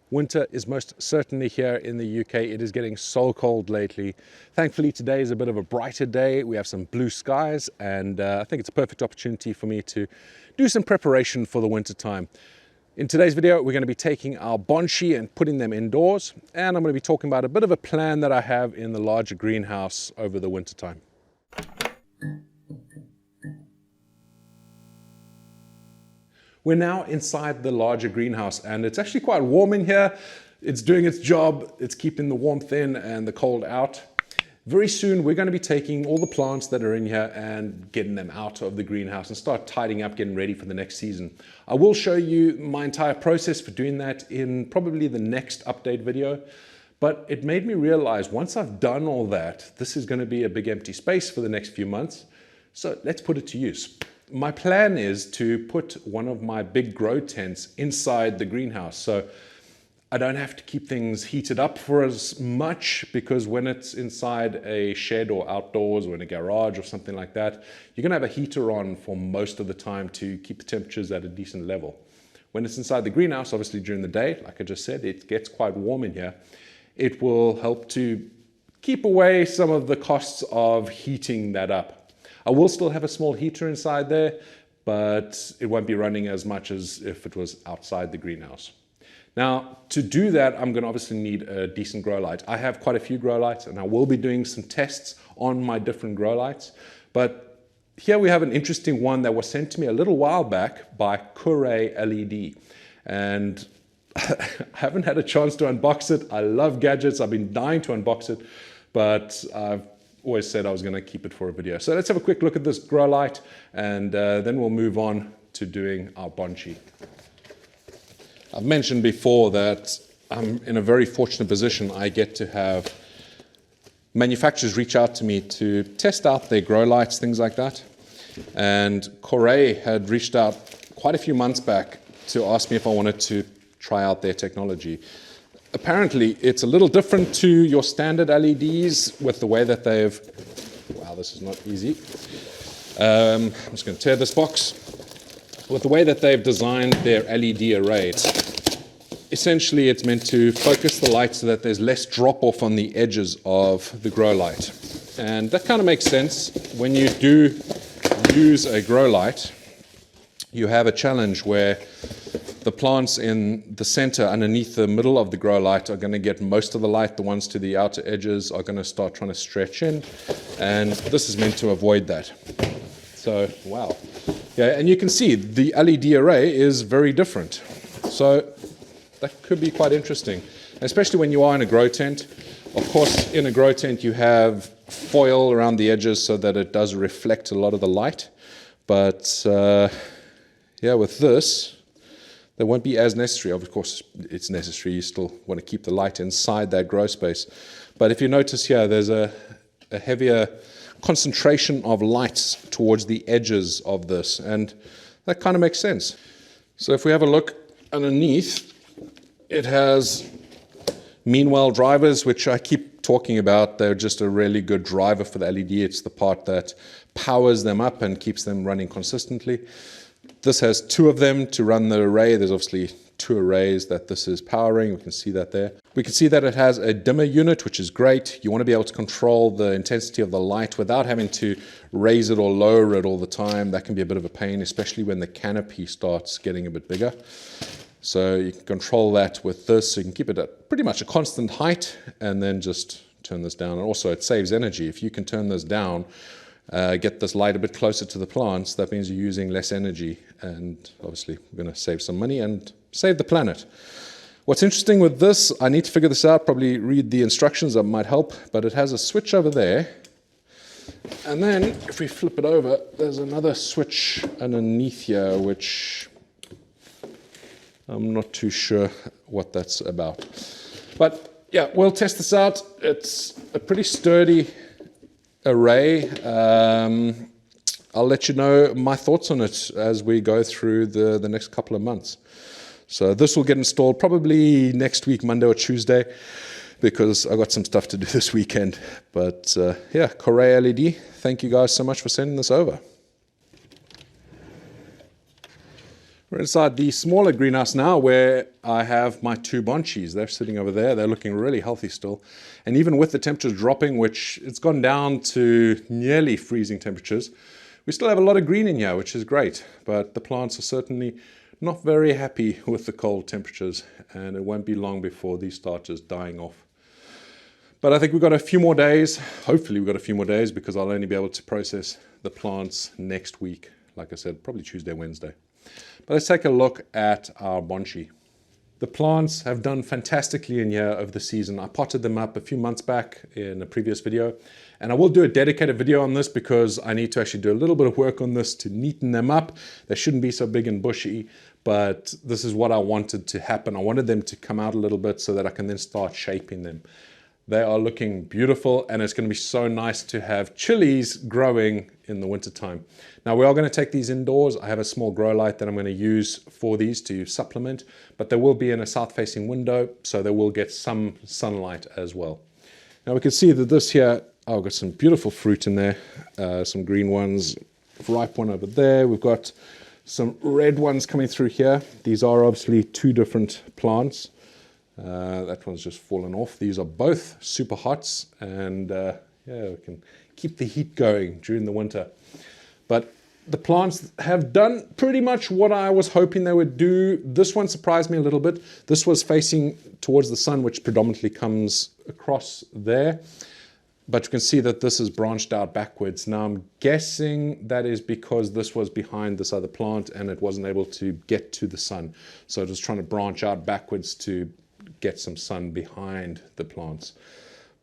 Winter is most certainly here in the UK. It is getting so cold lately. Thankfully, today is a bit of a brighter day. We have some blue skies, and I think it's a perfect opportunity for me to do some preparation for the winter time. In today's video, we're going to be taking our Bonchi and putting them indoors, and I'm going to be talking about a bit of a plan that I have in the larger greenhouse over the winter time. We're now inside the larger greenhouse, and it's actually quite warm in here. It's doing its job. It's keeping the warmth in and the cold out. Very soon, we're going to be taking all the plants that are in here and getting them out of the greenhouse and start tidying up, getting ready for the next season. I will show you my entire process for doing that in probably the next update video. But it made me realize once I've done all that, this is going to be a big empty space for the next few months. So let's put it to use. My plan is to put one of my big grow tents inside the greenhouse. So I don't have to keep things heated up for as much, because when it's inside a shed or outdoors or in a garage or something like that, you're going to have a heater on for most of the time to keep the temperatures at a decent level. When it's inside the greenhouse, obviously during the day, like I just said, it gets quite warm in here. It will help to keep away some of the costs of heating that up. I will still have a small heater inside there, but it won't be running as much as if it was outside the greenhouse. Now, to do that, I'm going to obviously need a decent grow light. I have quite a few grow lights, and I will be doing some tests on my different grow lights. But here we have an interesting one that was sent to me a little while back by Koray LED. And I haven't had a chance to unbox it. I love gadgets. I've been dying to unbox it, but I've always said I was going to keep it for a video. So let's have a quick look at this grow light, and then we'll move on to doing our Bonchi. I've mentioned before that I'm in a very fortunate position. I get to have manufacturers reach out to me to test out their grow lights, things like that. And Koray had reached out quite a few months back to ask me if I wanted to try out their technology. Apparently, it's a little different to your standard LEDs with the way that they've... Wow, this is not easy. I'm just going to tear this box. With the way that they've designed their LED arrays, essentially it's meant to focus the light so that there's less drop-off on the edges of the grow light. And that kind of makes sense. When you do use a grow light, you have a challenge where the plants in the center underneath the middle of the grow light are going to get most of the light. The ones to the outer edges are going to start trying to stretch in, and this is meant to avoid that. So, wow. Yeah, and you can see the LED array is very different. So that could be quite interesting, especially when you are in a grow tent. Of course, in a grow tent you have foil around the edges so that it does reflect a lot of the light. But yeah, with this, they won't be as necessary. Of course, it's necessary. You still want to keep the light inside that grow space. But if you notice here, there's a heavier concentration of lights towards the edges of this, and that kind of makes sense. So if we have a look underneath, it has meanwhile drivers, which I keep talking about. They're just a really good driver for the LED. It's the part that powers them up and keeps them running consistently. This has two of them to run the array. There's obviously two arrays that this is powering. We can see that there. We can see that it has a dimmer unit, which is great. You want to be able to control the intensity of the light without having to raise it or lower it all the time. That can be a bit of a pain, especially when the canopy starts getting a bit bigger. So you can control that with this. So you can keep it at pretty much a constant height and then just turn this down. And also it saves energy. If you can turn this down, get this light a bit closer to the plants, that means you're using less energy, and obviously we're going to save some money and save the planet. What's interesting with this, I need to figure this out, probably read the instructions, that might help, but it has a switch over there, and then if we flip it over, there's another switch underneath here, which I'm not too sure what that's about. But yeah, we'll test this out. It's a pretty sturdy array. I'll let you know my thoughts on it as we go through the next couple of months. So this will get installed probably next week, Monday or Tuesday, because I got some stuff to do this weekend. But yeah, Koray LED, thank you guys so much for sending this over. We're inside the smaller greenhouse now where I have my two Bonchis. They're sitting over there. They're looking really healthy still. And even with the temperatures dropping, which it's gone down to nearly freezing temperatures, we still have a lot of green in here, which is great. But the plants are certainly not very happy with the cold temperatures, and it won't be long before these start just dying off. But I think we've got a few more days. Hopefully we've got a few more days because I'll only be able to process the plants next week. Like I said, probably Tuesday, Wednesday. But let's take a look at our Bonchi. The plants have done fantastically in here over the season. I potted them up a few months back in a previous video, and I will do a dedicated video on this because I need to actually do a little bit of work on this to neaten them up. They shouldn't be so big and bushy, but this is what I wanted to happen. I wanted them to come out a little bit so that I can then start shaping them. They are looking beautiful, and it's going to be so nice to have chilies growing in the wintertime. Now we are going to take these indoors. I have a small grow light that I'm going to use for these to supplement, but they will be in a south-facing window, so they will get some sunlight as well. Now we can see that this here, I've got some beautiful fruit in there, some green ones, ripe one over there. We've got some red ones coming through here. These are obviously two different plants. That one's just fallen off. These are both super hots, and yeah, we can keep the heat going during the winter. But the plants have done pretty much what I was hoping they would do. This one surprised me a little bit. This was facing towards the sun, which predominantly comes across there. But you can see that this is branched out backwards. Now I'm guessing that is because this was behind this other plant and it wasn't able to get to the sun. So it was trying to branch out backwards to get some sun behind the plants.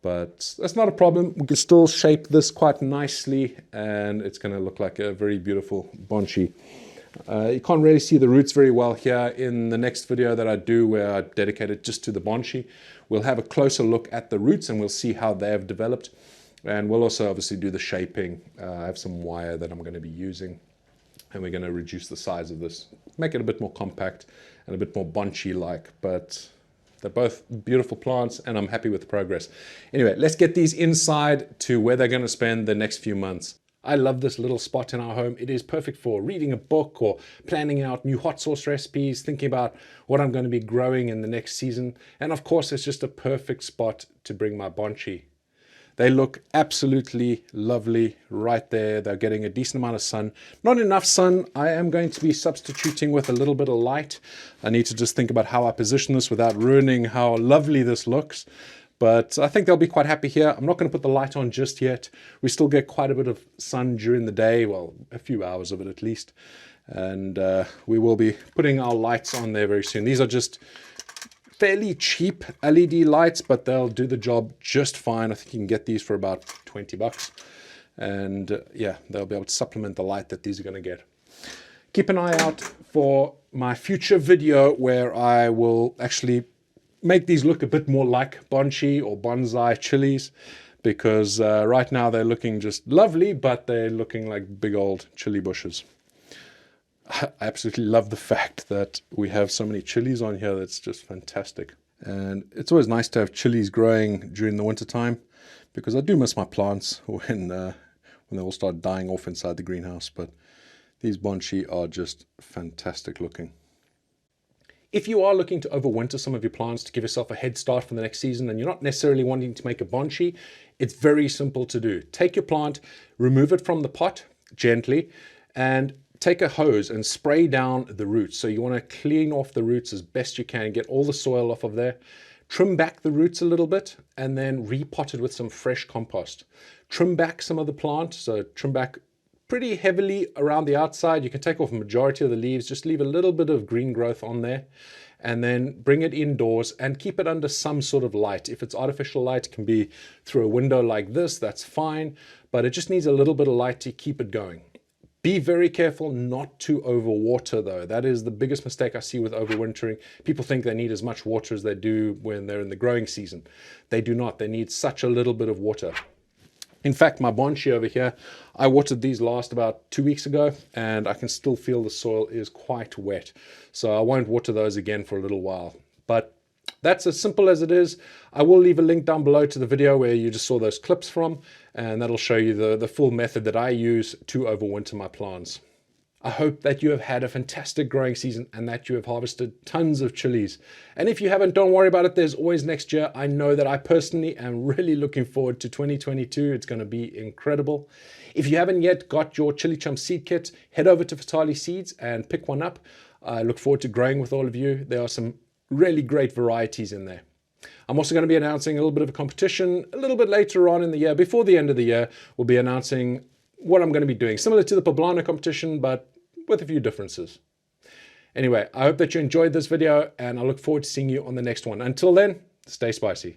But that's not a problem. We can still shape this quite nicely, and it's going to look like a very beautiful Bonchi. You can't really see the roots very well here. In the next video that I do, where I dedicate it just to the Bonchi, we'll have a closer look at the roots and we'll see how they have developed. And we'll also obviously do the shaping. I have some wire that I'm going to be using, and we're going to reduce the size of this, make it a bit more compact and a bit more Bonchi-like. But they're both beautiful plants, and I'm happy with the progress. Anyway, let's get these inside to where they're going to spend the next few months. I love this little spot in our home. It is perfect for reading a book or planning out new hot sauce recipes, thinking about what I'm going to be growing in the next season. And of course, it's just a perfect spot to bring my Bonchi. They look absolutely lovely right there. They're getting a decent amount of sun. Not enough sun. I am going to be substituting with a little bit of light. I need to just think about how I position this without ruining how lovely this looks. But I think they'll be quite happy here. I'm not going to put the light on just yet. We still get quite a bit of sun during the day. Well, a few hours of it at least. And we will be putting our lights on there very soon. These are just fairly cheap LED lights, but they'll do the job just fine. I think you can get these for about 20 bucks. And yeah, they'll be able to supplement the light that these are going to get. Keep an eye out for my future video where I will actually make these look a bit more like Bonchi or bonsai chilies, because right now they're looking just lovely, but they're looking like big old chili bushes. I absolutely love the fact that we have so many chilies on here. That's just fantastic. And it's always nice to have chilies growing during the winter time, because I do miss my plants when they all start dying off inside the greenhouse. But these Bonchi are just fantastic looking. If you are looking to overwinter some of your plants to give yourself a head start for the next season, and you're not necessarily wanting to make a Bonchi, it's very simple to do. Take your plant, remove it from the pot gently, and take a hose and spray down the roots. So you want to clean off the roots as best you can, get all the soil off of there, trim back the roots a little bit, and then repot it with some fresh compost. Trim back some of the plant, so trim back pretty heavily around the outside. You can take off a majority of the leaves, just leave a little bit of green growth on there, and then bring it indoors and keep it under some sort of light. If it's artificial light, it can be through a window like this, that's fine, but it just needs a little bit of light to keep it going. Be very careful not to overwater though. That is the biggest mistake I see with overwintering. People think they need as much water as they do when they're in the growing season. They do not. They need such a little bit of water. In fact, my Bonchi over here, I watered these last about 2 weeks ago, and I can still feel the soil is quite wet. So I won't water those again for a little while. But that's as simple as it is. I will leave a link down below to the video where you just saw those clips from, and that'll show you the full method that I use to overwinter my plants. I hope that you have had a fantastic growing season and that you have harvested tons of chilies. And if you haven't, don't worry about it. There's always next year. I know that I personally am really looking forward to 2022. It's going to be incredible. If you haven't yet got your ChilliChump seed kit, head over to Fatali Seeds and pick one up. I look forward to growing with all of you. There are some really great varieties in there. I'm also going to be announcing a little bit of a competition a little bit later on in the year. Before the end of the year, we'll be announcing what I'm going to be doing, similar to the Poblano competition, but with a few differences. Anyway, I hope that you enjoyed this video and I look forward to seeing you on the next one. Until then, stay spicy.